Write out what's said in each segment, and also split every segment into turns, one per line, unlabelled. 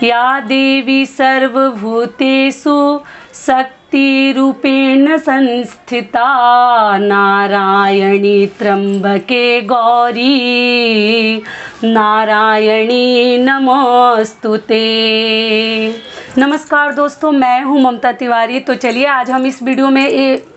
या देवी सर्वभूतेषु शक्तिरूपेण संस्थिता नारायणी त्र्यंबके गौरी नारायणी नमोस्तुते। नमस्कार दोस्तों, मैं हूं ममता तिवारी। तो चलिए आज हम इस वीडियो में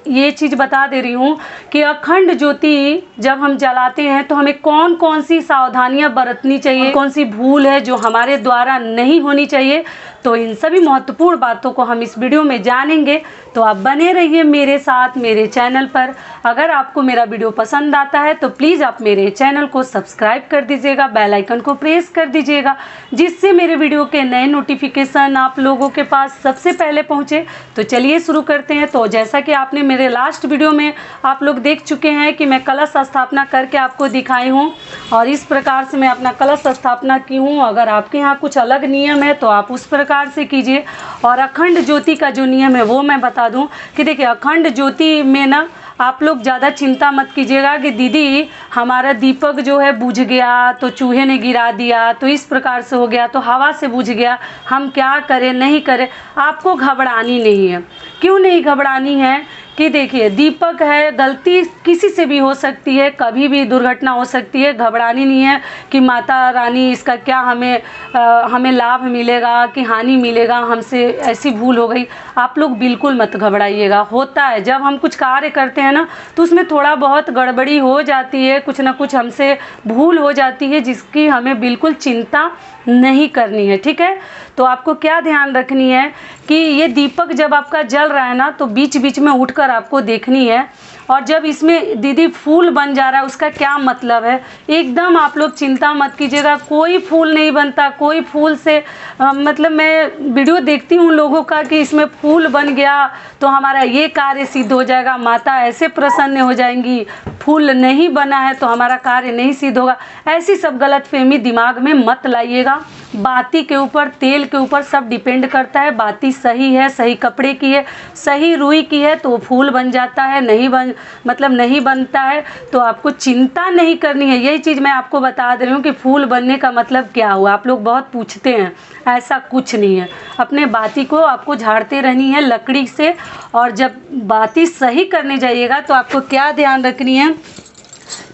ये चीज़ बता दे रही हूँ कि अखंड ज्योति जब हम जलाते हैं तो हमें कौन कौन सी सावधानियां बरतनी चाहिए, कौन सी भूल है जो हमारे द्वारा नहीं होनी चाहिए। तो इन सभी महत्वपूर्ण बातों को हम इस वीडियो में जानेंगे। तो आप बने रहिए मेरे साथ मेरे चैनल पर। अगर आपको मेरा वीडियो पसंद आता है तो प्लीज़ आप मेरे चैनल को सब्सक्राइब कर दीजिएगा, बेल आइकन को प्रेस कर दीजिएगा, जिससे मेरे वीडियो के नए नोटिफिकेशन आप लोगों के पास सबसे पहले पहुंचे। तो चलिए शुरू करते हैं। तो जैसा कि आपने मेरे लास्ट वीडियो में आप लोग देख चुके हैं कि मैं कलश स्थापना करके आपको दिखाई हूँ और इस प्रकार से मैं अपना कलश स्थापना की हूँ। अगर आपके यहाँ कुछ अलग नियम है तो आप उस प्रकार से कीजिए। और अखंड ज्योति का जो नियम है वो मैं बता दूं कि देखिए, अखंड ज्योति में ना आप लोग ज़्यादा चिंता मत कीजिएगा कि दीदी हमारा दीपक जो है बुझ गया तो चूहे ने गिरा दिया, तो इस प्रकार से हो गया, तो हवा से बुझ गया, हम क्या करें नहीं करें। आपको घबरानी नहीं है। क्यों नहीं घबरानी है कि देखिए, दीपक है, गलती किसी से भी हो सकती है, कभी भी दुर्घटना हो सकती है। घबरानी नहीं है कि माता रानी इसका क्या हमें लाभ मिलेगा कि हानि मिलेगा, हमसे ऐसी भूल हो गई। आप लोग बिल्कुल मत घबराइएगा। होता है जब हम कुछ कार्य करते हैं ना तो उसमें थोड़ा बहुत गड़बड़ी हो जाती है, कुछ ना कुछ हमसे भूल हो जाती है, जिसकी हमें बिल्कुल चिंता नहीं करनी है। ठीक है, तो आपको क्या ध्यान रखनी है कि ये दीपक जब आपका जल रहा है ना तो बीच बीच में उठकर आपको देखनी है। और जब इसमें दीदी फूल बन जा रहा है उसका क्या मतलब है, एकदम आप लोग चिंता मत कीजिएगा। कोई फूल नहीं बनता, कोई फूल से मतलब मैं वीडियो देखती हूँ लोगों का कि इसमें फूल बन गया तो हमारा ये कार्य सिद्ध हो जाएगा, माता ऐसे प्रसन्न हो जाएंगी। फूल नहीं बना है तो हमारा कार्य नहीं सिद्ध होगा। ऐसी सब गलतफहमी दिमाग में मत लाइएगा। बाती के ऊपर, तेल के ऊपर सब डिपेंड करता है। बाती सही है, सही कपड़े की है, सही रुई की है तो फूल बन जाता है, नहीं बनता है तो आपको चिंता नहीं करनी है। यही चीज़ मैं आपको बता दे रही हूँ कि फूल बनने का मतलब क्या हुआ। आप लोग बहुत पूछते हैं, ऐसा कुछ नहीं है। अपने बाती को आपको झाड़ते रहनी है लकड़ी से। और जब बाती सही करने जाइएगा तो आपको क्या ध्यान रखनी है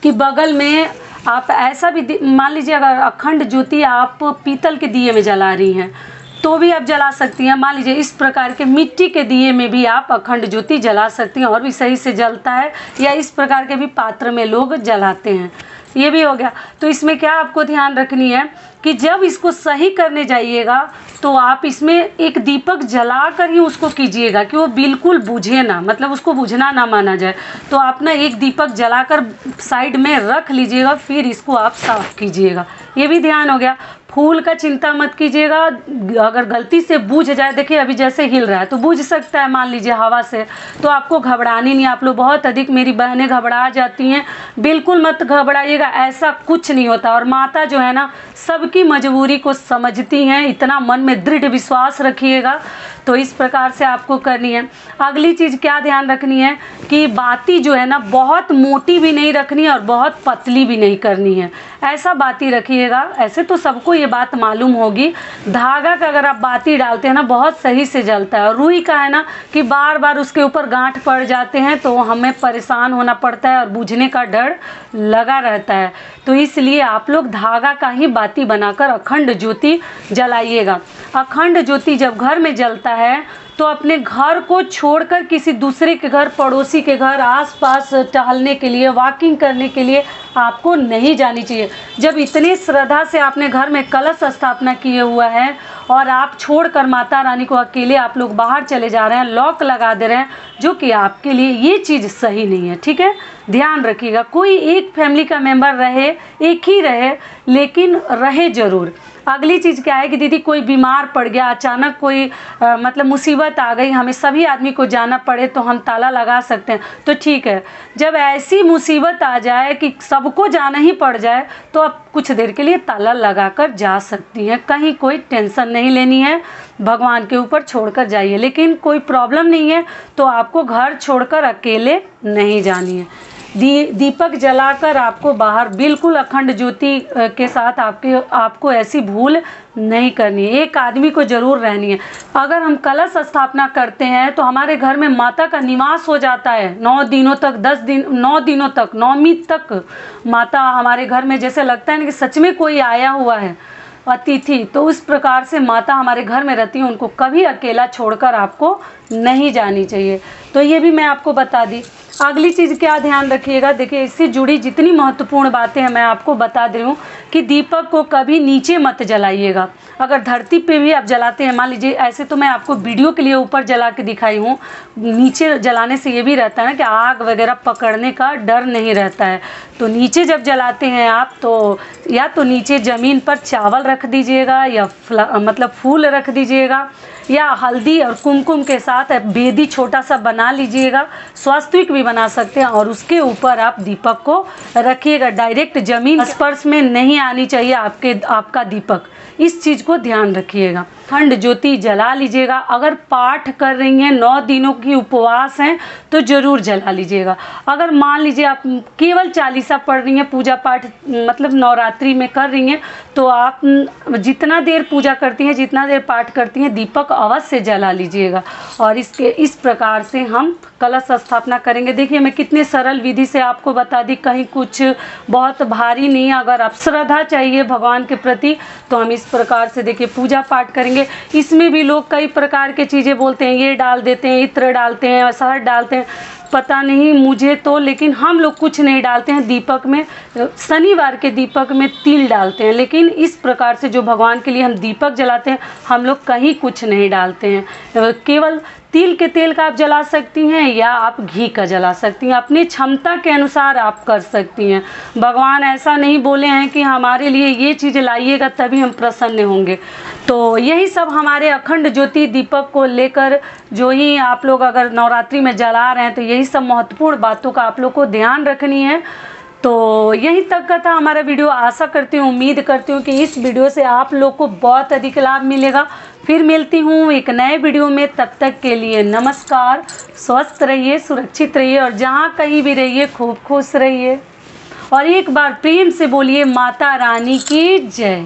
कि बगल में आप ऐसा भी मान लीजिए, अगर अखंड ज्योति आप पीतल के दिए में जला रही हैं तो भी आप जला सकती हैं। मान लीजिए इस प्रकार के मिट्टी के दिए में भी आप अखंड ज्योति जला सकती हैं और भी सही से जलता है। या इस प्रकार के भी पात्र में लोग जलाते हैं, ये भी हो गया। तो इसमें क्या आपको ध्यान रखनी है कि जब इसको सही करने जाइएगा तो आप इसमें एक दीपक जला कर ही उसको कीजिएगा कि वो बिल्कुल बुझे ना, मतलब उसको बुझना ना माना जाए। तो आप ना एक दीपक जलाकर साइड में रख लीजिएगा, फिर इसको आप साफ कीजिएगा। ये भी ध्यान हो गया। फूल का चिंता मत कीजिएगा। अगर गलती से बुझ जाए, देखिए अभी जैसे हिल रहा है तो बुझ सकता है मान लीजिए हवा से, तो आपको घबरानी नहीं। आप लोग बहुत अधिक, मेरी बहनें घबरा जाती हैं, बिल्कुल मत घबराइएगा, ऐसा कुछ नहीं होता। और माता जो है ना सबकी मजबूरी को समझती हैं, इतना मन में दृढ़ विश्वास रखिएगा। तो इस प्रकार से आपको करनी है। अगली चीज़ क्या ध्यान रखनी है कि बाती जो है ना बहुत मोटी भी नहीं रखनी है और बहुत पतली भी नहीं करनी है। ऐसा बाती रखिएगा। ऐसे तो सबको ये बात मालूम होगी, धागा का अगर आप बाती डालते हैं ना बहुत सही से जलता है। और रुई का है ना कि बार बार उसके ऊपर गांठ पड़ जाते हैं तो हमें परेशान होना पड़ता है और बुझने का डर लगा रहता है। तो इसलिए आप लोग धागा का ही बाती बनाकर अखंड ज्योति जलाइएगा। अखंड ज्योति जब घर में जलता है तो अपने घर को छोड़कर किसी दूसरे के घर, पड़ोसी के घर, आसपास टहलने के लिए, वॉकिंग करने के लिए आपको नहीं जानी चाहिए। जब इतनी श्रद्धा से आपने घर में कलश स्थापना किए हुआ है और आप छोड़कर माता रानी को अकेले आप लोग बाहर चले जा रहे हैं, लॉक लगा दे रहे हैं, जो कि आपके लिए ये चीज़ सही नहीं है। ठीक है, ध्यान रखिएगा। कोई एक फैमिली का मेंबर रहे, एक ही रहे, लेकिन रहे ज़रूर। अगली चीज़ क्या है कि दीदी कोई बीमार पड़ गया, अचानक कोई मतलब मुसीबत आ गई, हमें सभी आदमी को जाना पड़े तो हम ताला लगा सकते हैं, तो ठीक है। जब ऐसी मुसीबत आ जाए कि सबको जाना ही पड़ जाए तो आप कुछ देर के लिए ताला लगाकर जा सकती हैं। कहीं कोई टेंशन नहीं लेनी है, भगवान के ऊपर छोड़कर जाइए। लेकिन कोई प्रॉब्लम नहीं है तो आपको घर छोड़कर अकेले नहीं जानी है। दीपक जलाकर आपको बाहर बिल्कुल अखंड ज्योति के साथ आपको ऐसी भूल नहीं करनी है। एक आदमी को जरूर रहनी है। अगर हम कलश स्थापना करते हैं तो हमारे घर में माता का निवास हो जाता है 9 दिनों तक, 10 दिन, 9 दिनों तक, नौमी तक माता हमारे घर में, जैसे लगता है ना कि सच में कोई आया हुआ है, अतिथि। तो उस प्रकार से माता हमारे घर में रहती है, उनको कभी अकेला छोड़कर आपको नहीं जानी चाहिए। तो ये भी मैं आपको बता दी। अगली चीज़ क्या ध्यान रखिएगा, देखिए इससे जुड़ी जितनी महत्वपूर्ण बातें हैं मैं आपको बता दे रही हूँ कि दीपक को कभी नीचे मत जलाइएगा। अगर धरती पे भी आप जलाते हैं, मान लीजिए, ऐसे तो मैं आपको वीडियो के लिए ऊपर जला के दिखाई हूँ, नीचे जलाने से ये भी रहता है ना कि आग वगैरह पकड़ने का डर नहीं रहता है। तो नीचे जब जलाते हैं आप, तो या तो नीचे ज़मीन पर चावल रख दीजिएगा या मतलब फूल रख दीजिएगा, या हल्दी और कुमकुम के साथ बेदी छोटा सा बना लीजिएगा, स्वास्तिक भी बना सकते हैं, और उसके ऊपर आप दीपक को रखिएगा। डायरेक्ट जमीन स्पर्श में नहीं आनी चाहिए आपका दीपक, इस चीज़ को ध्यान रखिएगा। अखंड ज्योति जला लीजिएगा। अगर पाठ कर रही हैं, 9 दिनों की उपवास हैं, तो ज़रूर जला लीजिएगा। अगर मान लीजिए आप केवल 40 पढ़ रही हैं, पूजा पाठ मतलब नवरात्रि में कर रही हैं, तो आप जितना देर पूजा करती हैं, जितना देर पाठ करती हैं, दीपक अवश्य जला लीजिएगा। और इस प्रकार से हम कलश स्थापना करेंगे। देखिए मैं कितने सरल विधि से आपको बता दी, कहीं कुछ बहुत भारी नहीं। अगर आप श्रद्धा चाहिए भगवान के प्रति, तो हम इस प्रकार से देखिए पूजा पाठ करेंगे। इसमें भी लोग कई प्रकार के चीज़ें बोलते हैं, ये डाल देते हैं, इत्र डालते हैं, शहद डालते हैं, पता नहीं मुझे तो, लेकिन हम लोग कुछ नहीं डालते हैं। दीपक में, शनिवार के दीपक में तिल डालते हैं, लेकिन इस प्रकार से जो भगवान के लिए हम दीपक जलाते हैं, हम लोग कहीं कुछ नहीं डालते हैं। केवल तिल के तेल का आप जला सकती हैं या आप घी का जला सकती हैं, अपनी क्षमता के अनुसार आप कर सकती हैं। भगवान ऐसा नहीं बोले हैं कि हमारे लिए ये चीज़ लाइएगा तभी हम प्रसन्न होंगे। तो यही सब हमारे अखंड ज्योति दीपक को लेकर जो ही आप लोग अगर नवरात्रि में जला रहे हैं, तो यही सब महत्वपूर्ण बातों का आप लोग को ध्यान रखनी है। तो यहीं तक का था हमारा वीडियो। आशा करती हूँ, उम्मीद करती हूँ कि इस वीडियो से आप लोग को बहुत अधिक लाभ मिलेगा। फिर मिलती हूँ एक नए वीडियो में, तब तक के लिए नमस्कार। स्वस्थ रहिए, सुरक्षित रहिए, और जहाँ कहीं भी रहिए खूब खुश रहिए। और एक बार प्रेम से बोलिए माता रानी की जय।